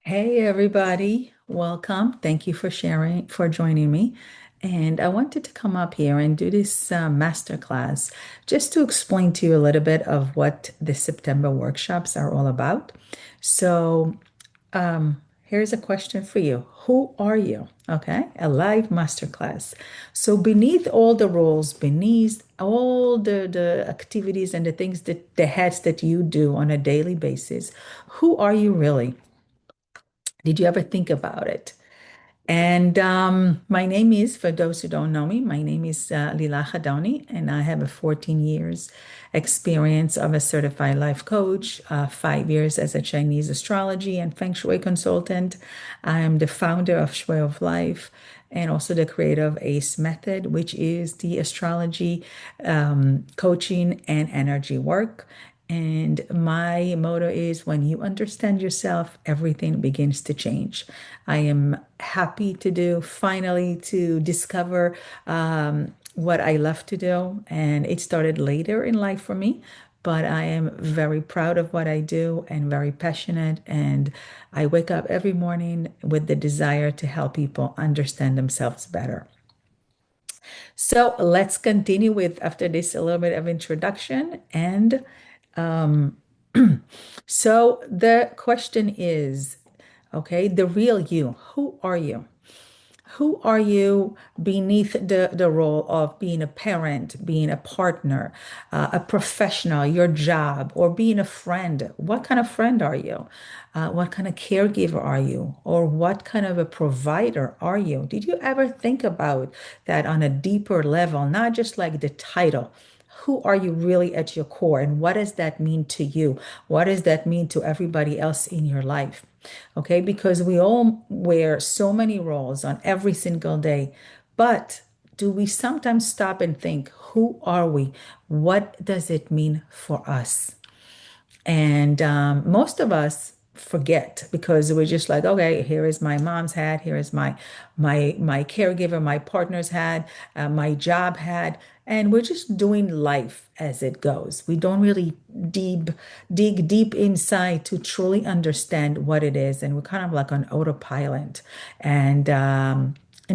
Hey everybody, welcome. Thank you for sharing, for joining me. And I wanted to come up here and do this masterclass just to explain to you a little bit of what the September workshops are all about. So, here's a question for you. Who are you? Okay, a live masterclass. So beneath all the roles, beneath all the activities and the things that the hats that you do on a daily basis, who are you really? Did you ever think about it? And my name is, for those who don't know me, my name is Lila Khadoni, and I have a 14 years experience of a certified life coach, 5 years as a Chinese astrology and Feng Shui consultant. I am the founder of Shui of Life and also the creator of ACE Method, which is the astrology, coaching, and energy work. And my motto is when you understand yourself, everything begins to change. I am happy to do, finally, to discover what I love to do. And it started later in life for me, but I am very proud of what I do and very passionate. And I wake up every morning with the desire to help people understand themselves better. So let's continue with, after this, a little bit of introduction. And um, so the question is, okay, the real you, who are you? Who are you beneath the role of being a parent, being a partner, a professional, your job, or being a friend? What kind of friend are you? What kind of caregiver are you? Or what kind of a provider are you? Did you ever think about that on a deeper level, not just like the title? Who are you really at your core? And what does that mean to you? What does that mean to everybody else in your life? Okay, because we all wear so many roles on every single day. But do we sometimes stop and think, who are we? What does it mean for us? And most of us forget because we're just like, okay, here is my mom's hat, here is my caregiver, my partner's hat, my job hat, and we're just doing life as it goes. We don't really deep dig deep inside to truly understand what it is, and we're kind of like on autopilot. And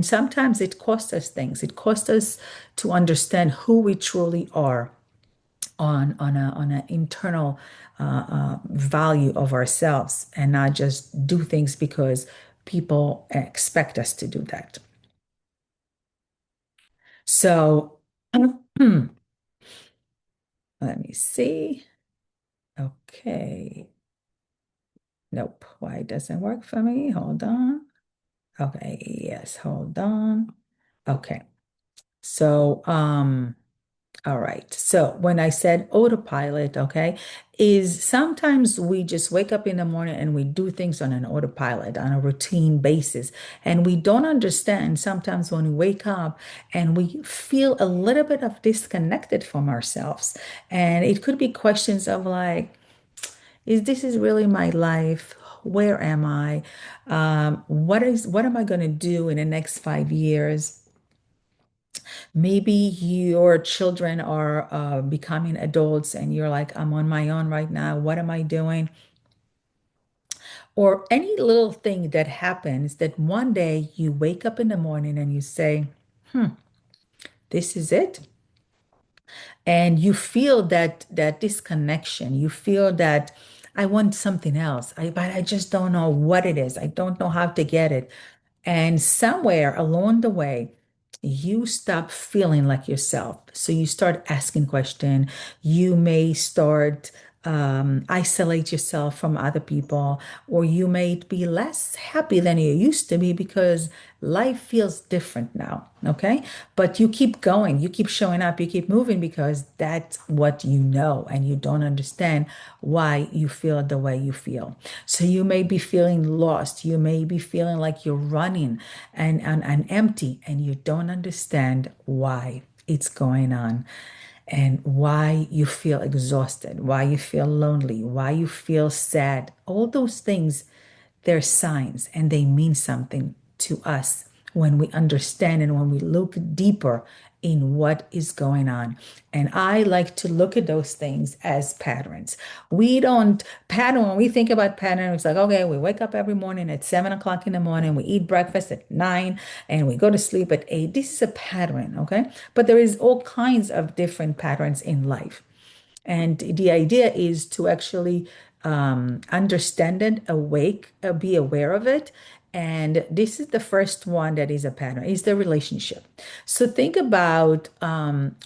sometimes it costs us things. It costs us to understand who we truly are on an internal value of ourselves and not just do things because people expect us to do that. So let me see. Okay. Nope. Why it doesn't work for me? Hold on. Okay. Yes. Hold on. Okay. So, all right. So when I said autopilot, okay, is sometimes we just wake up in the morning and we do things on an autopilot, on a routine basis. And we don't understand sometimes when we wake up and we feel a little bit of disconnected from ourselves. And it could be questions of like, is this is really my life? Where am I? What am I going to do in the next 5 years? Maybe your children are becoming adults and you're like, I'm on my own right now. What am I doing? Or any little thing that happens that one day you wake up in the morning and you say, this is it. And you feel that disconnection. You feel that I want something else. But I just don't know what it is. I don't know how to get it. And somewhere along the way, you stop feeling like yourself. So you start asking questions. You may start isolate yourself from other people, or you may be less happy than you used to be because life feels different now. Okay. But you keep going, you keep showing up, you keep moving because that's what you know, and you don't understand why you feel the way you feel. So you may be feeling lost. You may be feeling like you're running and empty, and you don't understand why it's going on and why you feel exhausted, why you feel lonely, why you feel sad. All those things, they're signs and they mean something to us when we understand and when we look deeper in what is going on. And I like to look at those things as patterns. We don't pattern, when we think about pattern, it's like, okay, we wake up every morning at 7 o'clock in the morning, we eat breakfast at 9, and we go to sleep at 8. This is a pattern, okay? But there is all kinds of different patterns in life. And the idea is to actually understand it, awake, be aware of it. And this is the first one that is a pattern, is the relationship. So think about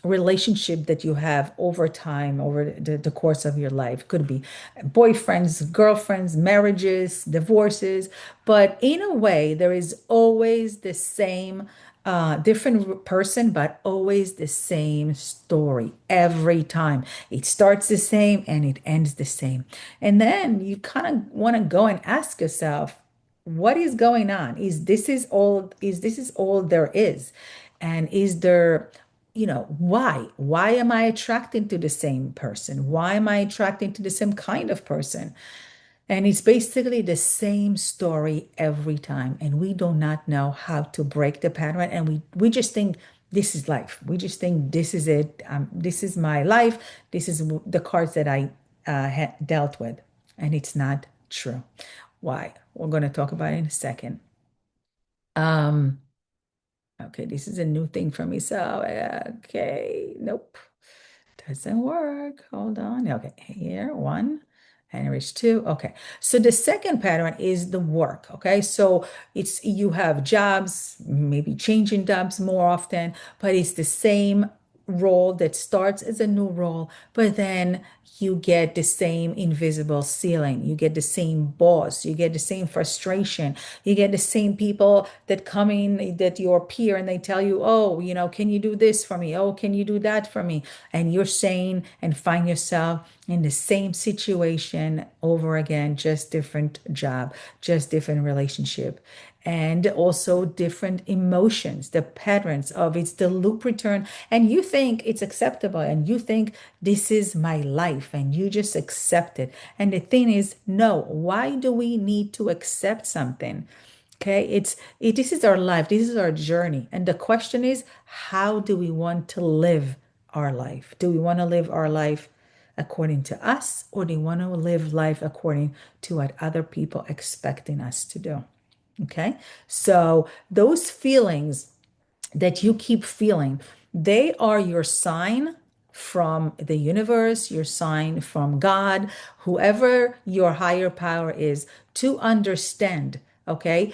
relationship that you have over time, over the course of your life. Could be boyfriends, girlfriends, marriages, divorces. But in a way, there is always the same different person, but always the same story every time. It starts the same and it ends the same. And then you kind of want to go and ask yourself, what is going on? Is this is all there is? And is there, why? Why am I attracted to the same person? Why am I attracted to the same kind of person? And it's basically the same story every time. And we do not know how to break the pattern. And we just think this is life. We just think this is it. This is my life. This is the cards that I dealt with. And it's not true. Why? We're going to talk about it in a second. Um, okay, this is a new thing for me. So, okay, nope. Doesn't work. Hold on. Okay, here, one, and reach two. Okay, so the second pattern is the work. Okay, so it's you have jobs, maybe changing jobs more often, but it's the same role that starts as a new role, but then you get the same invisible ceiling. You get the same boss. You get the same frustration. You get the same people that come in that your peer and they tell you, oh, can you do this for me? Oh, can you do that for me? And you're saying and find yourself in the same situation over again, just different job, just different relationship, and also different emotions, the patterns of it's the loop return. And you think it's acceptable and you think this is my life and you just accept it. And the thing is, no, why do we need to accept something? Okay, this is our life, this is our journey. And the question is, how do we want to live our life? Do we want to live our life according to us, or do we want to live life according to what other people expecting us to do? Okay, so those feelings that you keep feeling, they are your sign from the universe, your sign from God, whoever your higher power is, to understand, okay,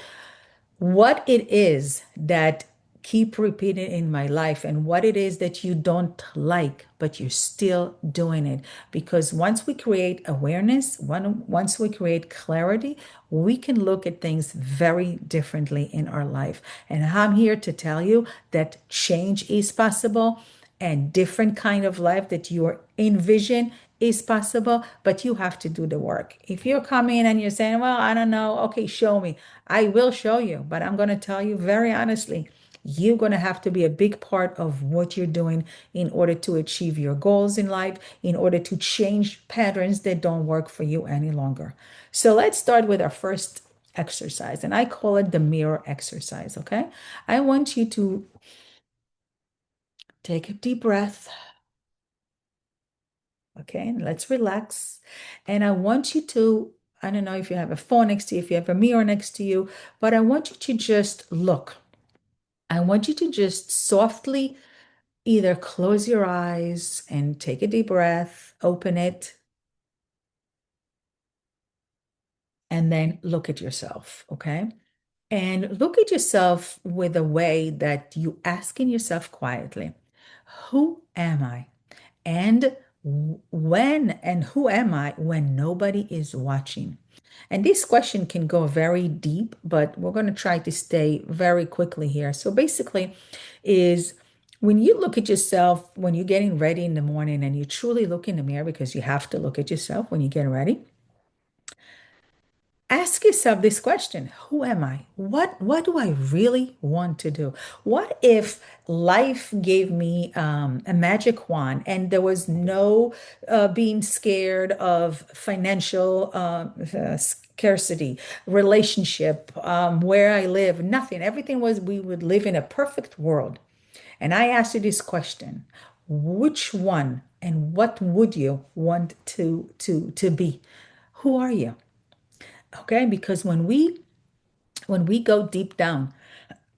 what it is that keep repeating in my life and what it is that you don't like, but you're still doing it. Because once we create awareness, once we create clarity, we can look at things very differently in our life. And I'm here to tell you that change is possible and different kind of life that you envision is possible, but you have to do the work. If you're coming and you're saying, well, I don't know, okay, show me. I will show you, but I'm going to tell you very honestly, you're going to have to be a big part of what you're doing in order to achieve your goals in life, in order to change patterns that don't work for you any longer. So let's start with our first exercise, and I call it the mirror exercise, okay? I want you to take a deep breath. Okay, let's relax. And I want you to, I don't know if you have a phone next to you, if you have a mirror next to you, but I want you to just look. I want you to just softly either close your eyes and take a deep breath, open it, and then look at yourself. Okay. And look at yourself with a way that you asking yourself quietly, who am I? And when and who am I when nobody is watching? And this question can go very deep, but we're going to try to stay very quickly here. So basically, is when you look at yourself, when you're getting ready in the morning and you truly look in the mirror because you have to look at yourself when you get ready, Ask yourself this question: who am I? What do I really want to do? What if life gave me a magic wand and there was no being scared of financial scarcity, relationship, where I live, nothing. Everything was, we would live in a perfect world. And I asked you this question: which one and what would you want to be? Who are you? Okay, because when we go deep down,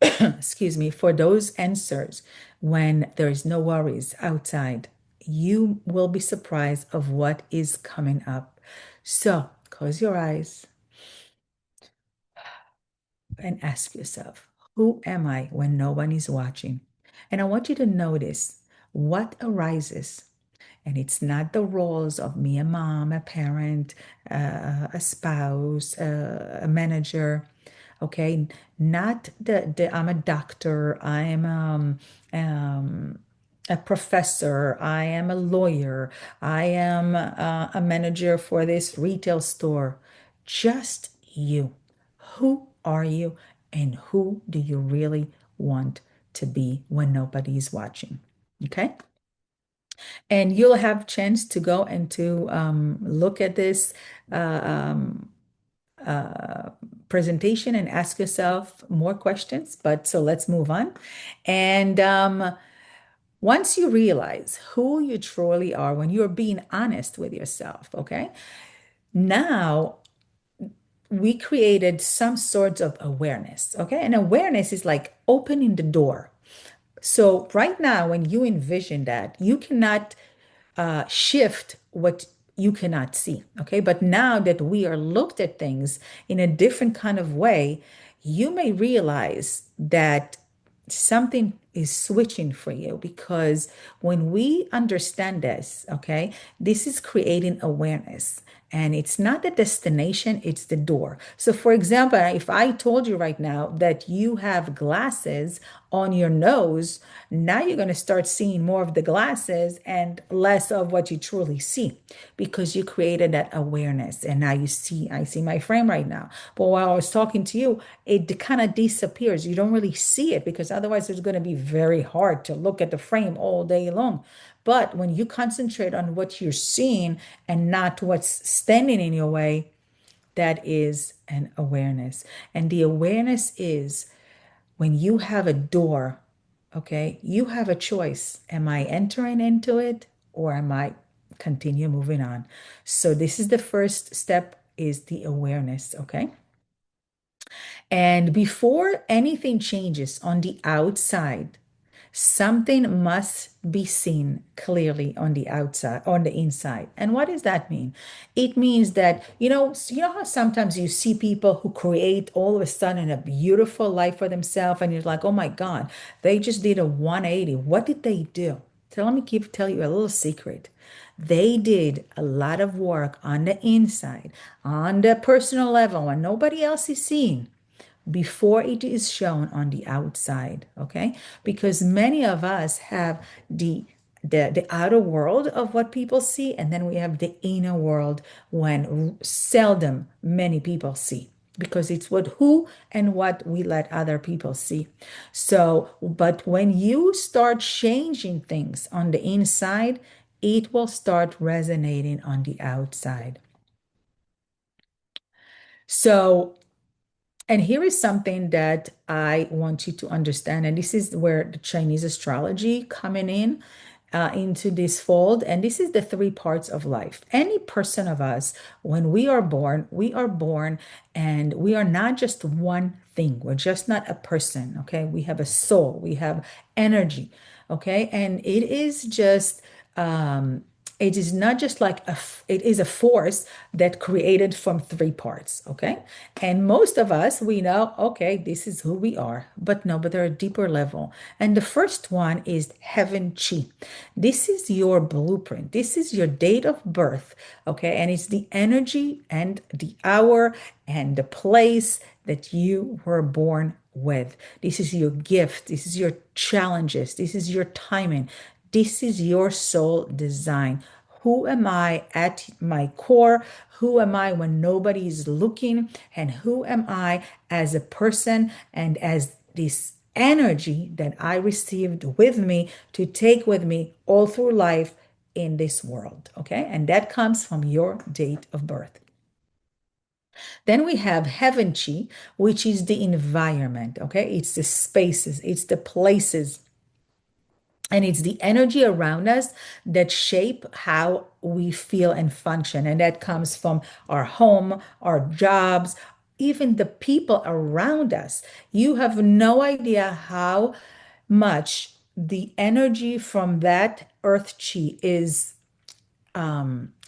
excuse me, for those answers, when there is no worries outside, you will be surprised of what is coming up. So close your eyes and ask yourself, who am I when no one is watching? And I want you to notice what arises. And it's not the roles of me, a mom, a parent, a spouse, a manager. Okay, not the I'm a doctor, I am um, a professor, I am a lawyer, I am a manager for this retail store. Just you. Who are you, and who do you really want to be when nobody's watching? Okay. And you'll have chance to go and to look at this uh, um, uh, presentation and ask yourself more questions. But so let's move on. And once you realize who you truly are, when you're being honest with yourself, okay, now we created some sorts of awareness, okay? And awareness is like opening the door. So right now, when you envision that, you cannot shift what you cannot see. Okay. But now that we are looked at things in a different kind of way, you may realize that something is switching for you, because when we understand this, okay, this is creating awareness. And it's not the destination, it's the door. So, for example, if I told you right now that you have glasses on your nose, now you're going to start seeing more of the glasses and less of what you truly see, because you created that awareness. And now you see, I see my frame right now. But while I was talking to you, it kind of disappears. You don't really see it, because otherwise it's going to be very hard to look at the frame all day long. But when you concentrate on what you're seeing and not what's standing in your way, that is an awareness. And the awareness is when you have a door, okay, you have a choice. Am I entering into it, or am I continue moving on? So this is the first step, is the awareness, okay? And before anything changes on the outside, something must be seen clearly on the outside, on the inside. And what does that mean? It means that, you know how sometimes you see people who create all of a sudden a beautiful life for themselves, and you're like, oh my God, they just did a 180. What did they do? So let me tell you a little secret. They did a lot of work on the inside, on the personal level, and nobody else is seeing, before it is shown on the outside. Okay, because many of us have the outer world of what people see, and then we have the inner world, when seldom many people see, because it's what who and what we let other people see. So but when you start changing things on the inside, it will start resonating on the outside. So, and here is something that I want you to understand, and this is where the Chinese astrology coming in into this fold. And this is the three parts of life. Any person of us, when we are born, and we are not just one thing. We're just not a person. Okay, we have a soul. We have energy. Okay, and it is not just like it is a force that created from three parts. Okay, and most of us, we know, okay, this is who we are, but there are a deeper level. And the first one is heaven chi. This is your blueprint. This is your date of birth. Okay, and it's the energy and the hour and the place that you were born with. This is your gift. This is your challenges. This is your timing. This is your soul design. Who am I at my core? Who am I when nobody is looking? And who am I as a person and as this energy that I received with me to take with me all through life in this world? Okay. And that comes from your date of birth. Then we have heaven chi, which is the environment. Okay. It's the spaces, it's the places, and it's the energy around us that shape how we feel and function. And that comes from our home, our jobs, even the people around us. You have no idea how much the energy from that earth chi is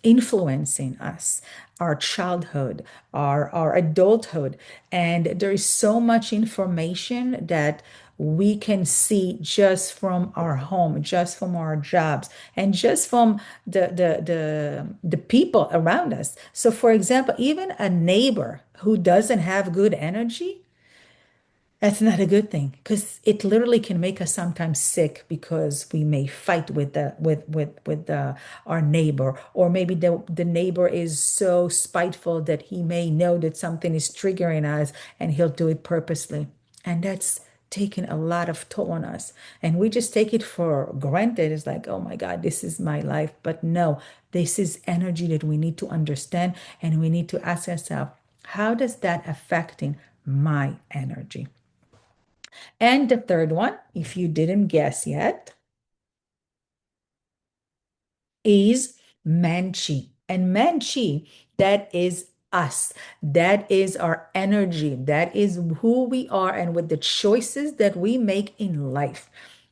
influencing us, our childhood, our adulthood. And there is so much information that we can see just from our home, just from our jobs, and just from the people around us. So for example, even a neighbor who doesn't have good energy, that's not a good thing because it literally can make us sometimes sick because we may fight with our neighbor, or maybe the neighbor is so spiteful that he may know that something is triggering us and he'll do it purposely. And that's taking a lot of toll on us. And we just take it for granted. It's like, oh my God, this is my life. But no, this is energy that we need to understand, and we need to ask ourselves, how does that affecting my energy? And the third one, if you didn't guess yet, is Manchi. And Manchi, that is us. That is our energy. That is who we are, and with the choices that we make in life.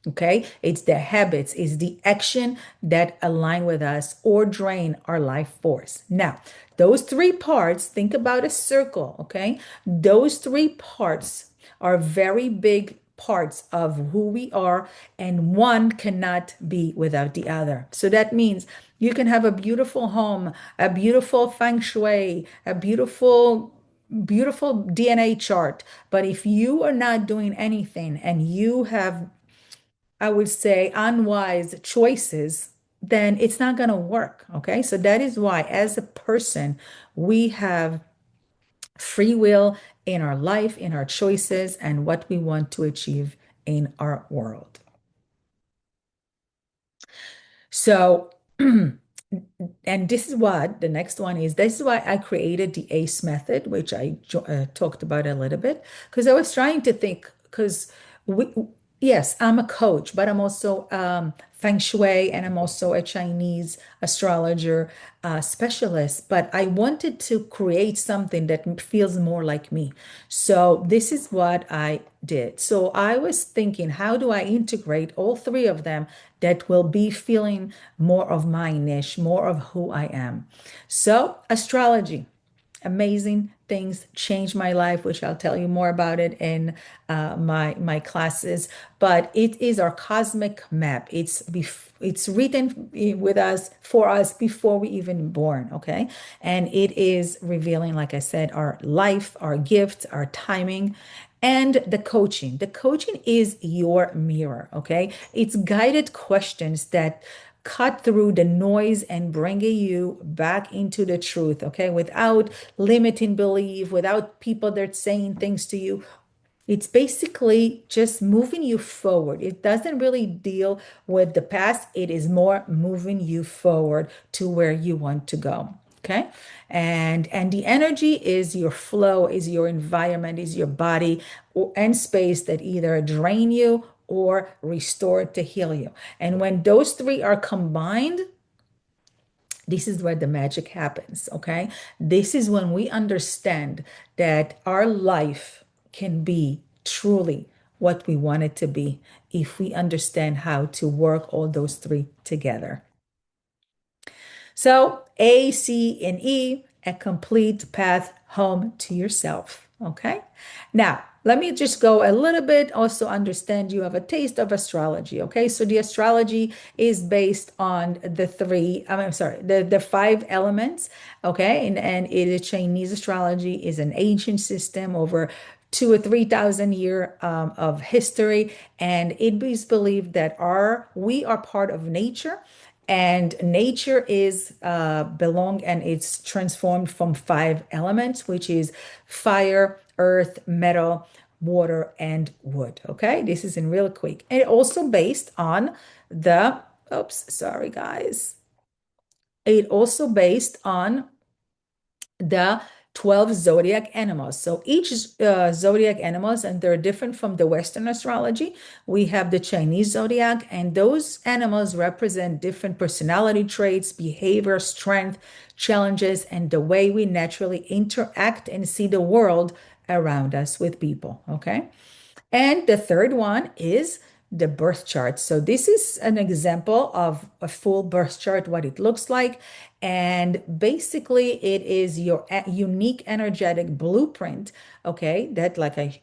Okay, it's the habits, it's the action that align with us or drain our life force. Now, those three parts, think about a circle. Okay, those three parts are very big parts of who we are, and one cannot be without the other. So that means you can have a beautiful home, a beautiful feng shui, a beautiful DNA chart, but if you are not doing anything and you have, I would say, unwise choices, then it's not going to work. Okay. So that is why, as a person, we have free will in our life, in our choices, and what we want to achieve in our world. So, and this is what the next one is. This is why I created the ACE method, which I talked about a little bit, because I was trying to think, because we, yes, I'm a coach, but I'm also feng shui, and I'm also a Chinese astrologer specialist. But I wanted to create something that feels more like me. So this is what I did. So I was thinking, how do I integrate all three of them that will be feeling more of my niche, more of who I am? So astrology, amazing things changed my life, which I'll tell you more about it in my classes. But it is our cosmic map. It's written with us, for us, before we even born. Okay, and it is revealing, like I said, our life, our gifts, our timing. And the coaching. The coaching is your mirror, okay? It's guided questions that cut through the noise and bringing you back into the truth, okay? Without limiting belief, without people that are saying things to you. It's basically just moving you forward. It doesn't really deal with the past. It is more moving you forward to where you want to go. Okay. And the energy is your flow, is your environment, is your body and space that either drain you or restore to heal you. And when those three are combined, this is where the magic happens. Okay. This is when we understand that our life can be truly what we want it to be if we understand how to work all those three together. So A, C, and E, a complete path home to yourself. Okay. Now, let me just go a little bit, also understand you have a taste of astrology. Okay. So the astrology is based on the three, I'm sorry, the five elements. Okay. And it is Chinese astrology is an ancient system over 2 or 3 thousand year of history. And it is believed that we are part of nature, And nature is belong and it's transformed from five elements, which is fire, earth, metal, water, and wood. Okay, this is in real quick. And also based on the, oops, sorry guys. It also based on the 12 zodiac animals. So each zodiac animals, and they're different from the Western astrology. We have the Chinese zodiac, and those animals represent different personality traits, behavior, strength, challenges, and the way we naturally interact and see the world around us with people. Okay. And the third one is the birth chart. So this is an example of a full birth chart, what it looks like. And basically it is your unique energetic blueprint, okay, that like I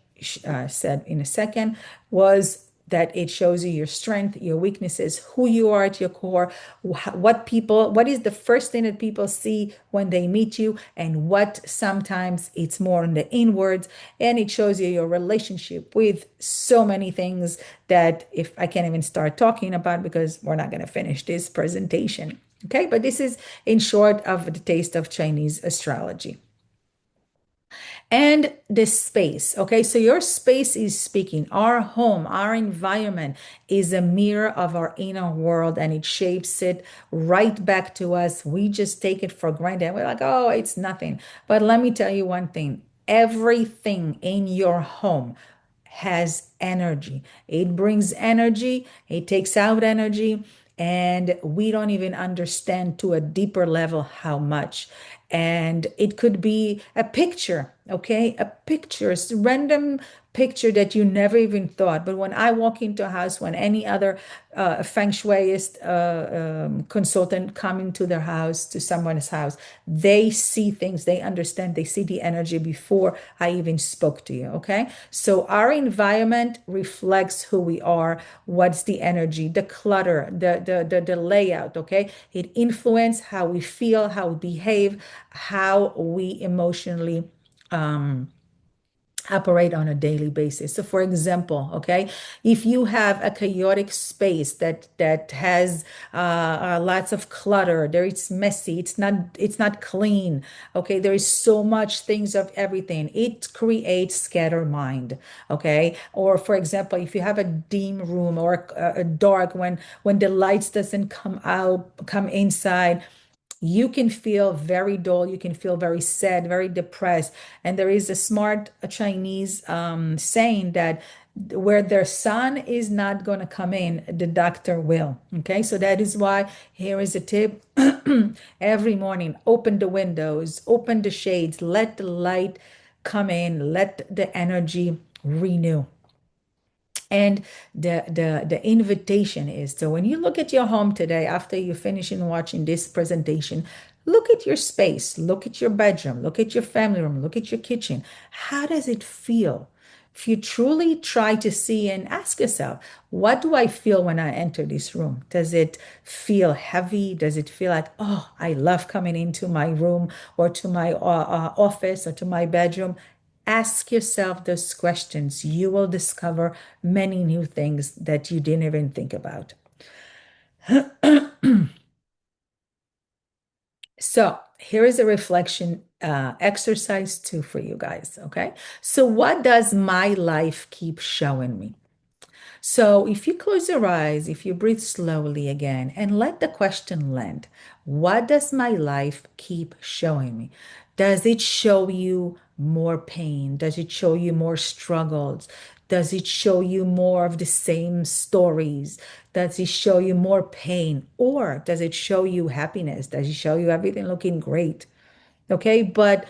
said in a second, was that it shows you your strength, your weaknesses, who you are at your core, what is the first thing that people see when they meet you, and what sometimes it's more on the inwards, and it shows you your relationship with so many things that if I can't even start talking about because we're not going to finish this presentation. Okay, but this is in short of the taste of Chinese astrology and the space. Okay, so your space is speaking. Our home, our environment is a mirror of our inner world and it shapes it right back to us. We just take it for granted. We're like, oh, it's nothing. But let me tell you one thing, everything in your home has energy. It brings energy, it takes out energy, and we don't even understand to a deeper level how much. And it could be a picture, okay? A picture, a random picture that you never even thought. But when I walk into a house, when any other feng shuiist consultant come into their house, to someone's house, they see things, they understand, they see the energy before I even spoke to you, okay? So our environment reflects who we are, what's the energy, the clutter, the layout, okay? It influences how we feel, how we behave, how we emotionally operate on a daily basis. So for example, okay, if you have a chaotic space that has lots of clutter, there it's messy, it's not clean, okay, there is so much things of everything, it creates scatter mind, okay? Or for example, if you have a dim room or a dark, when the lights doesn't come inside, you can feel very dull, you can feel very sad, very depressed. And there is a smart Chinese saying that where their sun is not going to come in, the doctor will. Okay, so that is why here is a tip. Every morning, open the windows, open the shades, let the light come in, let the energy renew. And the invitation is, so when you look at your home today, after you finish in watching this presentation, look at your space, look at your bedroom, look at your family room, look at your kitchen. How does it feel? If you truly try to see and ask yourself, what do I feel when I enter this room? Does it feel heavy? Does it feel like, oh, I love coming into my room or to my office or to my bedroom? Ask yourself those questions. You will discover many new things that you didn't even think about. So here is a reflection exercise too for you guys. Okay. So what does my life keep showing me? So if you close your eyes, if you breathe slowly again and let the question land, what does my life keep showing me? Does it show you more pain? Does it show you more struggles? Does it show you more of the same stories? Does it show you more pain? Or does it show you happiness? Does it show you everything looking great? Okay, but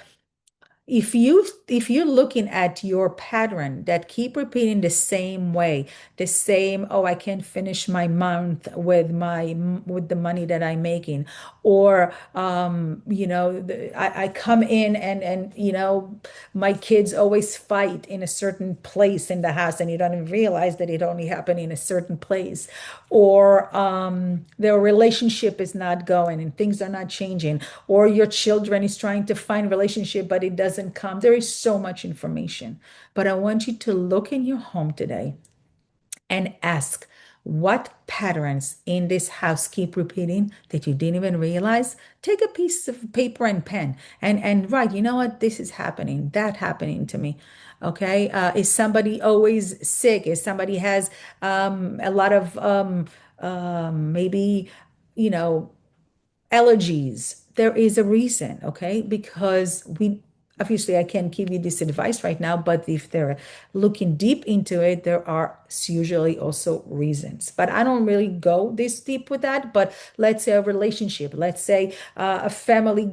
if you're looking at your pattern that keep repeating the same way, the same, oh, I can't finish my month with the money that I'm making, or I come in and my kids always fight in a certain place in the house, and you don't even realize that it only happened in a certain place, or their relationship is not going and things are not changing, or your children is trying to find relationship but it doesn't come. There is so much information, but I want you to look in your home today and ask, what patterns in this house keep repeating that you didn't even realize. Take a piece of paper and pen and write, you know what, this is happening, that happening to me. Okay. Is somebody always sick? Is somebody has a lot of maybe, you know, allergies? There is a reason, okay? Because we obviously I can't give you this advice right now, but if they're looking deep into it, there are usually also reasons. But I don't really go this deep with that. But let's say a relationship, let's say a family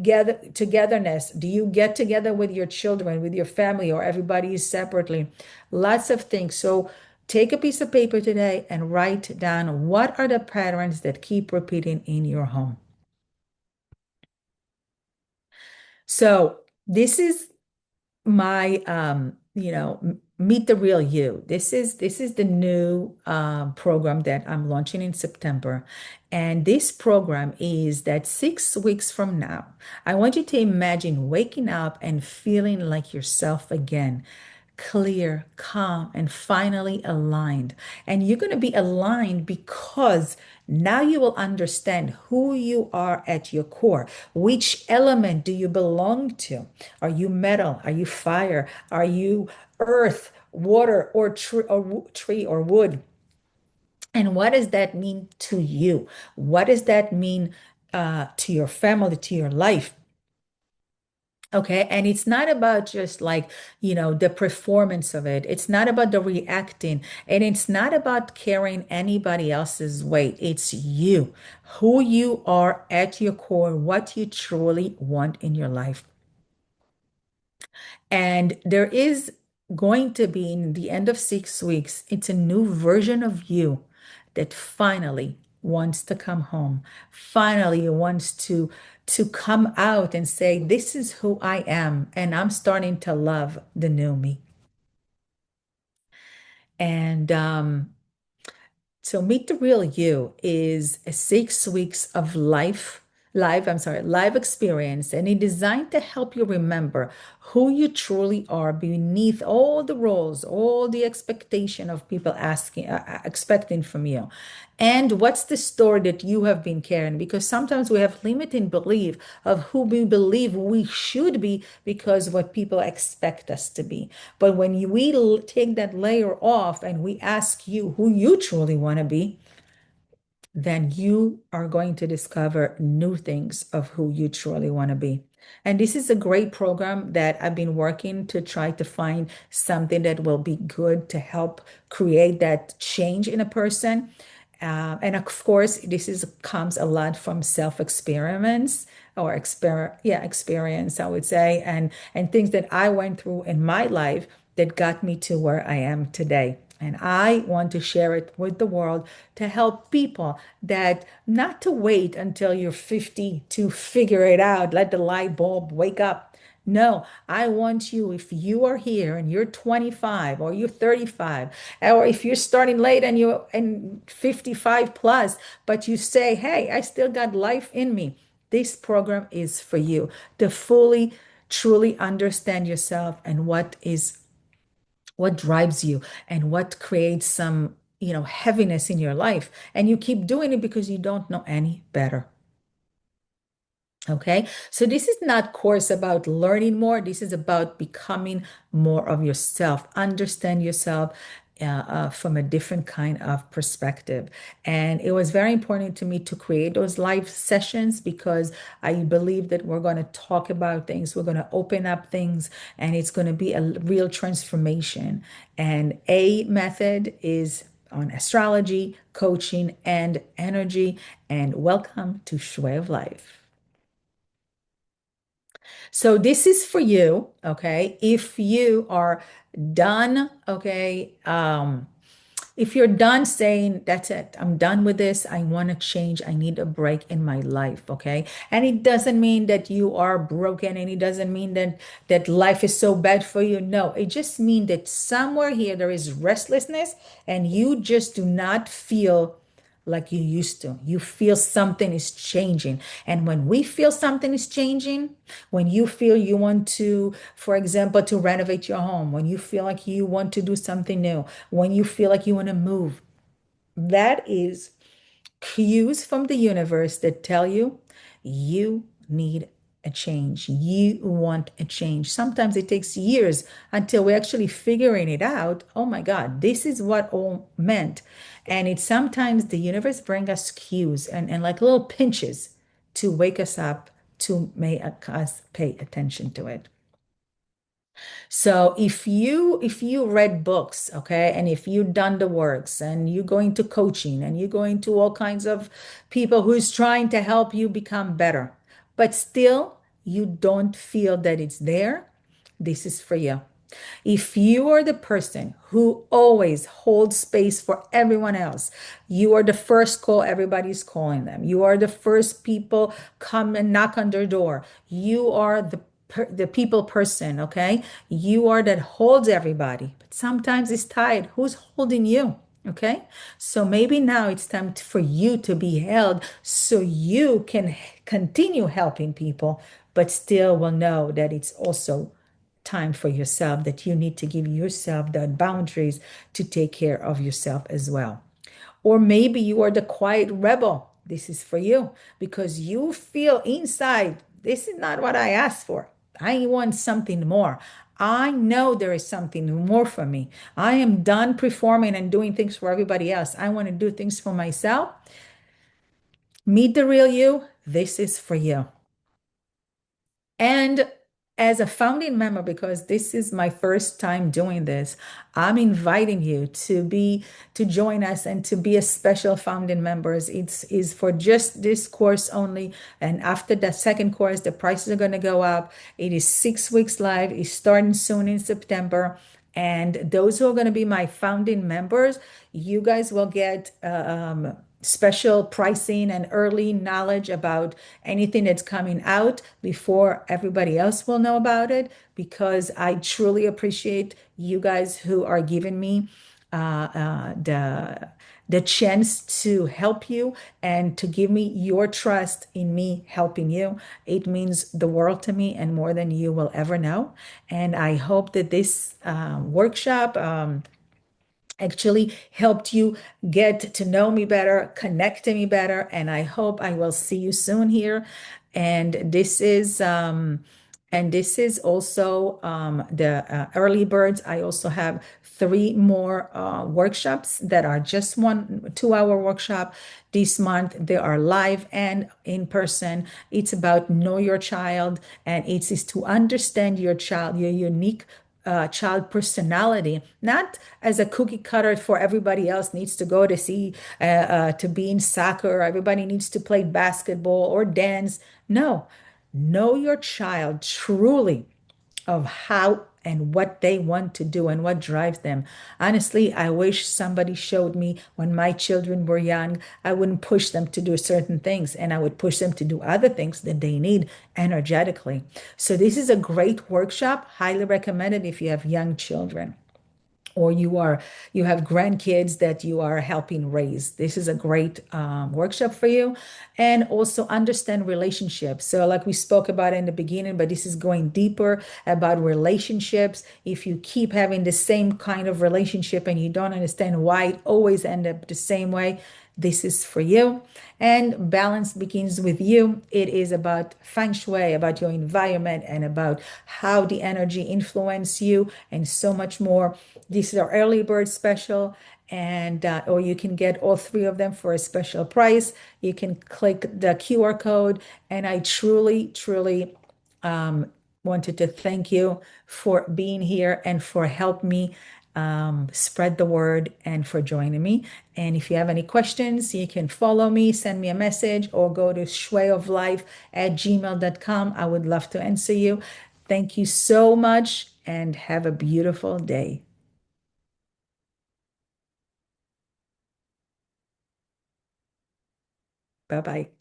togetherness. Do you get together with your children, with your family, or everybody is separately? Lots of things. So take a piece of paper today and write down what are the patterns that keep repeating in your home. So this is my meet the real you. This is the new program that I'm launching in September. And this program is that 6 weeks from now, I want you to imagine waking up and feeling like yourself again, clear, calm, and finally aligned. And you're going to be aligned because now you will understand who you are at your core. Which element do you belong to? Are you metal? Are you fire? Are you earth, water, or tree or wood? And what does that mean to you? What does that mean to your family, to your life? Okay. And it's not about just like, the performance of it. It's not about the reacting. And it's not about carrying anybody else's weight. It's you, who you are at your core, what you truly want in your life. And there is going to be in the end of 6 weeks, it's a new version of you that finally wants to come home, finally wants to come out and say, this is who I am, and I'm starting to love the new me. And so Meet the Real You is a 6 weeks of live experience, and it's designed to help you remember who you truly are beneath all the roles, all the expectation of people expecting from you. And what's the story that you have been carrying? Because sometimes we have limiting belief of who we believe we should be because of what people expect us to be. But when we take that layer off and we ask you who you truly want to be, then you are going to discover new things of who you truly want to be. And this is a great program that I've been working to try to find something that will be good to help create that change in a person. And of course, this is comes a lot from self experiments or experience, I would say, and things that I went through in my life that got me to where I am today. And I want to share it with the world to help people that not to wait until you're 50 to figure it out, let the light bulb wake up. No, I want you, if you are here and you're 25 or you're 35, or if you're starting late and you're 55 plus, but you say, hey, I still got life in me. This program is for you to fully, truly understand yourself and what drives you and what creates some, heaviness in your life. And you keep doing it because you don't know any better. Okay, so this is not course about learning more. This is about becoming more of yourself, understand yourself from a different kind of perspective. And it was very important to me to create those live sessions because I believe that we're going to talk about things, we're going to open up things, and it's going to be a real transformation. And a method is on astrology, coaching, and energy. And welcome to Shui of Life. So this is for you, okay? If you are done, okay, if you're done saying, that's it, I'm done with this, I want to change, I need a break in my life, okay? And it doesn't mean that you are broken, and it doesn't mean that life is so bad for you. No, it just means that somewhere here there is restlessness and you just do not feel like you used to. You feel something is changing. And when we feel something is changing, when you feel you want to, for example, to renovate your home, when you feel like you want to do something new, when you feel like you want to move, That is cues from the universe that tell you you need a change. You want a change. Sometimes it takes years until we're actually figuring it out. Oh my God, this is what all meant. And it's sometimes the universe bring us cues and like little pinches to wake us up to make us pay attention to it. So if you read books, okay, and if you've done the works and you go into coaching and you go into all kinds of people who's trying to help you become better, but still you don't feel that it's there, this is for you. If you are the person who always holds space for everyone else, you are the first call, everybody's calling them. You are the first people come and knock on their door. You are the people person, okay? You are that holds everybody. But sometimes it's tired. Who's holding you? Okay, so maybe now it's time for you to be held so you can continue helping people, but still will know that it's also time for yourself, that you need to give yourself the boundaries to take care of yourself as well. Or maybe you are the quiet rebel. This is for you because you feel inside, this is not what I asked for. I want something more. I know there is something more for me. I am done performing and doing things for everybody else. I want to do things for myself. Meet the real you. This is for you. And as a founding member, because this is my first time doing this, I'm inviting you to join us and to be a special founding members. It's is for just this course only. And after that second course, the prices are going to go up. It is 6 weeks live. It's starting soon in September. And those who are going to be my founding members, you guys will get special pricing and early knowledge about anything that's coming out before everybody else will know about it, because I truly appreciate you guys who are giving me the chance to help you and to give me your trust in me helping you. It means the world to me and more than you will ever know. And I hope that this workshop actually helped you get to know me better, connect to me better, and I hope I will see you soon here. And this is also the early birds. I also have three more workshops that are just 1 2 hour workshop this month. They are live and in person. It's about know your child, and it is to understand your child, your unique child personality, not as a cookie cutter for everybody else needs to go to see, to be in soccer, everybody needs to play basketball or dance. No, know your child truly of how and what they want to do and what drives them. Honestly, I wish somebody showed me when my children were young. I wouldn't push them to do certain things, and I would push them to do other things that they need energetically. So this is a great workshop, highly recommended if you have young children or you have grandkids that you are helping raise. This is a great workshop for you. And also understand relationships. So like we spoke about in the beginning, but this is going deeper about relationships. If you keep having the same kind of relationship and you don't understand why it always end up the same way, this is for you. And balance begins with you. It is about feng shui, about your environment, and about how the energy influence you, and so much more. This is our early bird special, and or you can get all three of them for a special price. You can click the QR code, and I truly, truly wanted to thank you for being here and for helping me spread the word and for joining me. And if you have any questions, you can follow me, send me a message, or go to shwayoflife@gmail.com. I would love to answer you. Thank you so much and have a beautiful day. Bye bye.